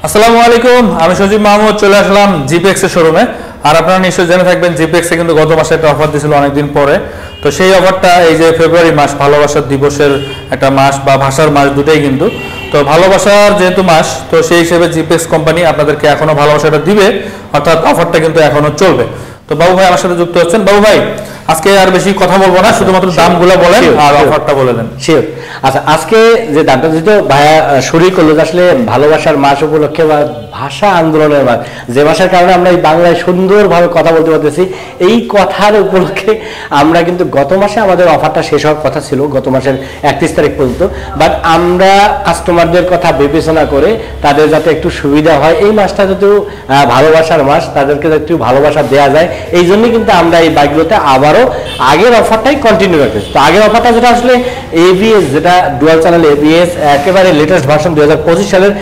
আসসালামু আলাইকুম, আমি সজীব মাহমুদ চলে আসলাম জিপিএক্স এর শোরুমে। আর আপনারা নিশ্চয়ই জেনে থাকবেন জিপিএক্স এ কিন্তু গত মাসে একটা অফার দিয়েছিল অনেকদিন পরে। তো সেই অফারটা এই যে ফেব্রুয়ারি মাস, ভালোবাসার দিবসের একটা মাস বা ভাষার মাস, দুটোই কিন্তু। তো ভালোবাসার যেহেতু মাস, তো সেই হিসেবে জিপিএক্স কোম্পানি আপনাদেরকে এখনো ভালোবাসাটা দিবে, অর্থাৎ অফারটা কিন্তু এখনো চলবে। তো বাবু ভাই আমার সাথে যুক্ত হচ্ছেন। বাবু ভাই, আজকে আর বেশি কথা বলবো না, শুধুমাত্র দামগুলো বলেন আর অফারটা বলে দেন। শিওর। আচ্ছা, আজকে যে দামটা যেহেতু ভাইয়া শুরু করলো, আসলে ভালোবাসার মাস উপলক্ষে বা ভাষা আন্দোলনের মাস, যে ভাষার কারণে আমরা এই বাংলায় সুন্দরভাবে কথা বলতে পারতেছি, এই কথার উপলক্ষে আমরা কিন্তু গত মাসে আমাদের অফারটা শেষ হওয়ার কথা ছিল, গত মাসের 31 তারিখ পর্যন্ত। বাট আমরা কাস্টমারদের কথা বিবেচনা করে তাদের যাতে একটু সুবিধা হয়, এই মাসটা যেহেতু ভালোবাসার মাস, তাদেরকে একটু ভালোবাসা দেওয়া যায়, এই জন্যই কিন্তু আমরা এই বাইকগুলোতে আবারও আগের অফারটাই কন্টিনিউ রাখতেছি। তো আগের অফারটা যেটা আসলে এবিএস, যেটা ডুয়াল চ্যানেল এবিএস, একেবারে লেটেস্ট ভার্সন 2025 সালের,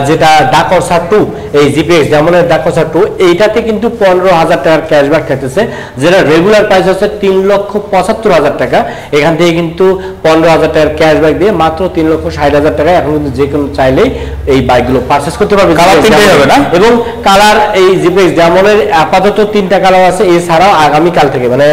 যেটা ডাকরসা 2, এই জিপিএক্স যেমনের ডাকরসা 2, এইটাতে কিন্তু 15,000 টাকার ক্যাশব্যাক থাকতেছে, যেটা রেগুলার প্রাইস হচ্ছে 3,75,000 টাকা। এখান থেকে কিন্তু 15,000 টাকার ক্যাশব্যাক দিয়ে মাত্র 3,60,000 টাকায় এখন কিন্তু যে কোনো চাইলেই এই বাইকগুলো পারচেস করতে পারবে। কালার তিনটাই হবে না? এবং কালার এই জিপিএক্স যেমনের আপাতত 3টা কালার আছে, এছাড়াও আগামীকাল থেকে মানে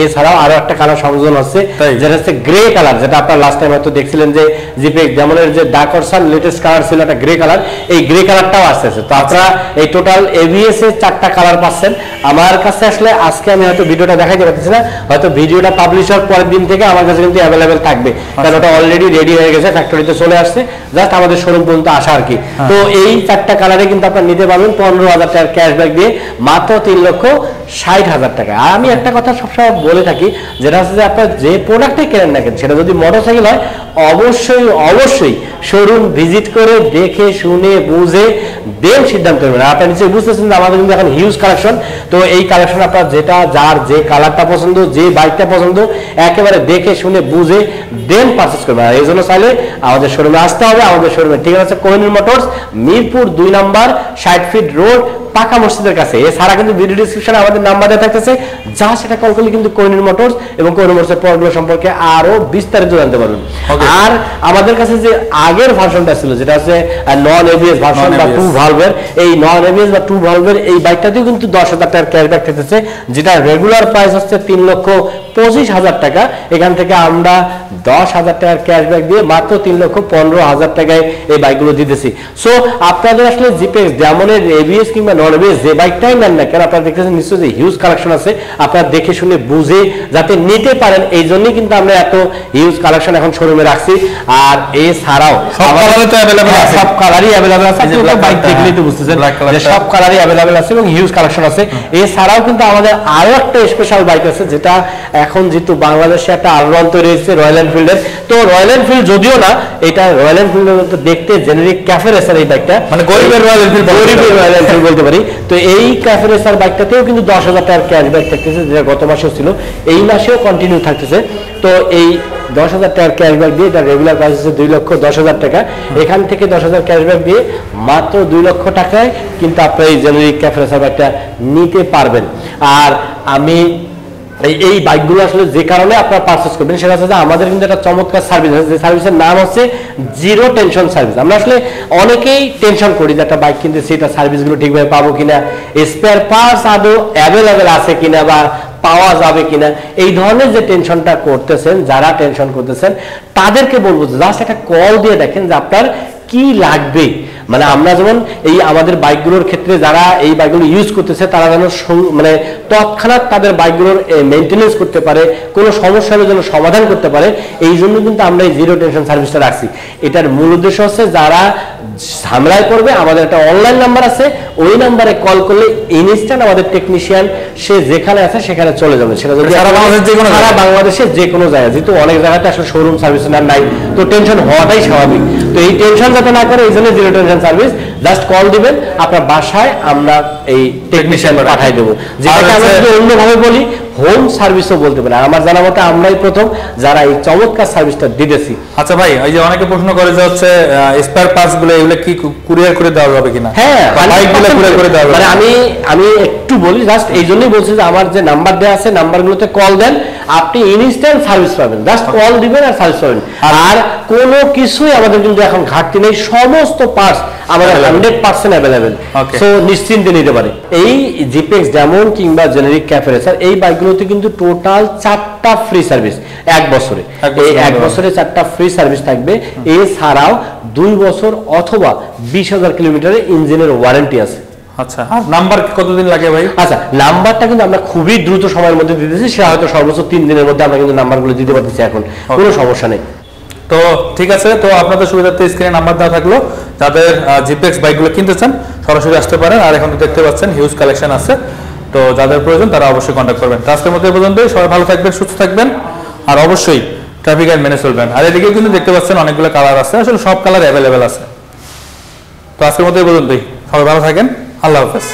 এছাড়াও আরো একটা কালার সংযোজন হচ্ছে, যেটা হচ্ছে গ্রে কালার, যেটা আপনারা লাস্ট টাইম হয়তো দেখছিলেন যে জিপিএক্স যেমনের যে ডাকরসার লেটেস্ট কালার ছিল একটা গ্রে কালার, এই গ্রে কালারটাও আসতেছে। তো আপনারা এই টোটাল এবিএস এর 4টা কালার পাচ্ছেন আমার কাছে। আসলে আজকে আমি হয়তো ভিডিওটা দেখাইতে পারতেছি না, হয়তো ভিডিওটা পাবলিশ হওয়ার পরের দিন থেকে আমার কাছে কিন্তু অ্যাভেলেবেল থাকবে, কারণ ওটা অলরেডি রেডি হয়ে গেছে, ফ্যাক্টরিতে চলে আসছে, জাস্ট আমাদের শোরুম পর্যন্ত আসা আর কি। তো এই 4টা কালারে কিন্তু আপনারা নিতে পারবেন 15,000 টাকার ক্যাশব্যাক দিয়ে মাত্র 3,60,000 টাকা। আর আমি একটা কথা সবসময় বলে থাকি, যেটা হচ্ছে যে আপনার যে প্রোডাক্টে কেনেন না কেন, সেটা যদি মোটরসাইকেল হয়, অবশ্যই অবশ্যই শোরুম ভিজিট করে দেখে শুনে বুঝে দেন সিদ্ধান্ত নেবেন। আপনারা নিশ্চয়ই বুঝতেছেন যে আমাদের কিন্তু এখন হিউজ কালেকশন। তো এই কালেকশন আপনার যেটা যার যে কালারটা পছন্দ, যে বাইকটা পছন্দ, একেবারে দেখে শুনে বুঝে দেন পারচেস করবেন। আর এই জন্য চাইলে আমাদের শোরুমে আসতে হবে। আমাদের শোরুমে ঠিকানা আছে কোহিনুর মোটরস, মিরপুর 2 নম্বর 60 ফিট রোড, পাকা মসজিদের কাছে। এছাড়া কিন্তু ভিডিও ডিসক্রিপশনে আমাদের নাম্বার দেওয়া থাকতেছে, যা সেটা কল করলে কিন্তু কোহিনুর মোটরস এবং কোহিনুর মোটরসের পণ্যগুলো সম্পর্কে আরো বিস্তারিত জানতে পারবেন। আর আমাদের কাছে যে আগের ভার্সনটা ছিল, যেটা হচ্ছে নন এবিএস ভার্সন বা 2 ভালভের, এই নন এবিএস বা 2 ভালভের এই বাইকটাতেও কিন্তু 10,000 টাকার ক্যাশব্যাক থাকতেছে, যেটা রেগুলার প্রাইস হচ্ছে 3,25,000 টাকা। এখান থেকে আমরা 10,000 টাকার ক্যাশব্যাক দিয়ে মাত্র 3,15,000 টাকায় এই বাইকগুলো দিতেছি। সো আপনাদের আসলে জিপিএক্স যেমনের এবিএস কিংবা নন এবিএস যে বাইকটাই নেন না কেন, আপনারা দেখতেছেন নিশ্চয়ই যে হিউজ কালেকশন আছে, আপনারা দেখে শুনে বুঝে যাতে নিতে পারেন, এই জন্যই কিন্তু আমরা এত হিউজ কালেকশন এখন শোরুমে রাখছি। আর এছাড়াও সব কালারই অ্যাভেলেবেল আছে, বাইক দেখলেই তো বুঝতেছেন যে সব কালারই অ্যাভেলেবেল আছে এবং হিউজ কালেকশন আছে। এছাড়াও কিন্তু আমাদের আরো একটা স্পেশাল বাইক আছে, যেটা এখন যেহেতু বাংলাদেশে একটা আলোড়ন তৈরি হয়েছে রয়্যাল এনফিল্ডের। তো রয়্যাল এনফিল্ড যদিও না, এটা রয়্যাল এনফিল্ডের মতো দেখতে জেনারিক ক্যাফে রেসার এই বাইকটা, মানে গরিবের রয়্যাল এনফিল্ড, গরিবের রয়্যাল এনফিল্ড বলতে পারি। তো এই ক্যাফে রেসার বাইকটাতেও কিন্তু 10,000 টাকার ক্যাশব্যাক থাকতেছে, যেটা গত মাসেও ছিল, এই মাসেও কন্টিনিউ থাকতেছে। তো এই 10,000 টাকার ক্যাশব্যাক দিয়ে, এটা রেগুলার প্রাইস হচ্ছে 2,10,000 টাকা, এখান থেকে 10,000 ক্যাশব্যাক দিয়ে মাত্র 2 লক্ষ টাকায় কিন্তু আপনার এই জেনারিক ক্যাফে রেসার বাইকটা নিতে পারবেন। আর আমি এই বাইকগুলো আসলে যে কারণে আপনারা পারচেজ করবেন, সেটা হচ্ছে যে আমাদের কিন্তু একটা চমৎকার সার্ভিস আছে, যে সার্ভিসের নাম হচ্ছে জিরো টেনশন সার্ভিস। আমরা আসলে অনেকেই টেনশন করি যে একটা বাইক কিনতে সেটা সার্ভিসগুলো ঠিকভাবে পাবো কিনা, স্পেয়ার পার্টস আদৌ অ্যাভেলেবেল আছে কিনা বা পাওয়া যাবে কিনা, এই ধরনের যে টেনশনটা করতেছেন, যারা টেনশন করতেছেন তাদেরকে বলবো জাস্ট একটা কল দিয়ে দেখেন যে আপনার কি লাগবে। মানে আমরা যেমন এই আমাদের বাইকগুলোর ক্ষেত্রে যারা এই বাইকগুলো ইউজ করতেছে, তারা যেন মানে তৎক্ষণাৎ তাদের বাইকগুলোর মেনটেনেন্স করতে পারে, কোনো সমস্যা হলে যেন সমাধান করতে পারে, এই জন্য কিন্তু আমরা এই জিরো টেনশন সার্ভিসটা রাখছি। এটার মূল উদ্দেশ্য হচ্ছে যারা ঝামেলায় করবে, আমাদের একটা অনলাইন নাম্বার আছে, ওই নাম্বারে কল করলে ইনস্ট্যান্ট আমাদের টেকনিশিয়ান সে যেখানে আছে সেখানে চলে যাবে। সেটা যদি সারা বাংলাদেশের যে কোনো জায়গায়, যেহেতু অনেক জায়গাতে আসলে শোরুম সার্ভিস নাই, তো টেনশন হওয়াটাই স্বাভাবিক। তো এই টেনশন যাতে না করে, এই জন্য zero tension service, just call দিবেন, আপনার বাসায় আমরা এই টেকনিশিয়ান পাঠাই দেবো। যেটাকে আমরা যদি অন্যভাবে বলি হোম সার্ভিসও বলতে পারে। আমার জানা মতে আমরাই প্রথম যারা এই চমৎকার সার্ভিসটা দিতেছি। আচ্ছা ভাই, এই যে অনেকে প্রশ্ন করে যে হচ্ছে স্পেয়ার পার্টস গুলো এগুলো কি কুরিয়ার করে দেওয়া যাবে কিনা? হ্যাঁ, বাইকগুলো কুরিয়ার করে দেওয়া যাবে। মানে আমি একটু বলি, জাস্ট এই জন্যই বলছি যে আমার যে নাম্বার দেওয়া আছে, নাম্বারগুলোতে কল দেন, আপনি ইনস্ট্যান্ট সার্ভিস পাবেন, জাস্ট কল দিবেন আর সার্ভিস পাবেন। আর কোনো কিছুই আমাদের কিন্তু এখন ঘাটতি নেই, সমস্ত পার্টস আমাদের 100% অ্যাভেলেবেল, সো নিশ্চিন্তে নিতে পারে। এই জিপিএক্স ডেমন কিংবা জেনেরিক ক্যাফেরেসার এই বাইকগুলোতে কিন্তু টোটাল 4টা ফ্রি সার্ভিস 1 বছরে, এই 1 বছরে 4টা ফ্রি সার্ভিস থাকবে। এছাড়াও 2 বছর অথবা 20,000 কিলোমিটারের ইঞ্জিনের ওয়ারেন্টি আছে। আচ্ছা, আর নাম্বার কতদিন লাগে ভাই? আচ্ছা, নাম্বারটা কিন্তু আমরা খুবই দ্রুত সময়ের মধ্যে দিতেছি, সেটা হয়তো সর্বোচ্চ 3 দিনের মধ্যে আমরা কিন্তু নাম্বারগুলো দিতে পারতেছি, এখন কোনো সমস্যা নেই। তো ঠিক আছে, তো আপনাদের সুবিধার্থে স্ক্রিনে নাম্বার দেওয়া থাকলো, যাদের জিপিএক্স বাইকগুলো কিনতে চান সরাসরি আসতে পারেন। আর এখন তো দেখতে পাচ্ছেন হিউজ কালেকশন আছে, তো যাদের প্রয়োজন তারা অবশ্যই কন্ট্যাক্ট করবেন। আজকের মধ্যে পর্যন্তই, সবাই ভালো থাকবেন, সুস্থ থাকবেন, আর অবশ্যই ট্রাফিক আইন মেনে চলবেন। আর এদিকে কিন্তু দেখতে পাচ্ছেন অনেকগুলো কালার আছে, আসলে সব কালার অ্যাভেলেবেল আছে। তো আজকের মধ্যে পর্যন্তই, সবাই ভালো থাকেন, আল্লাহ হাফেজ।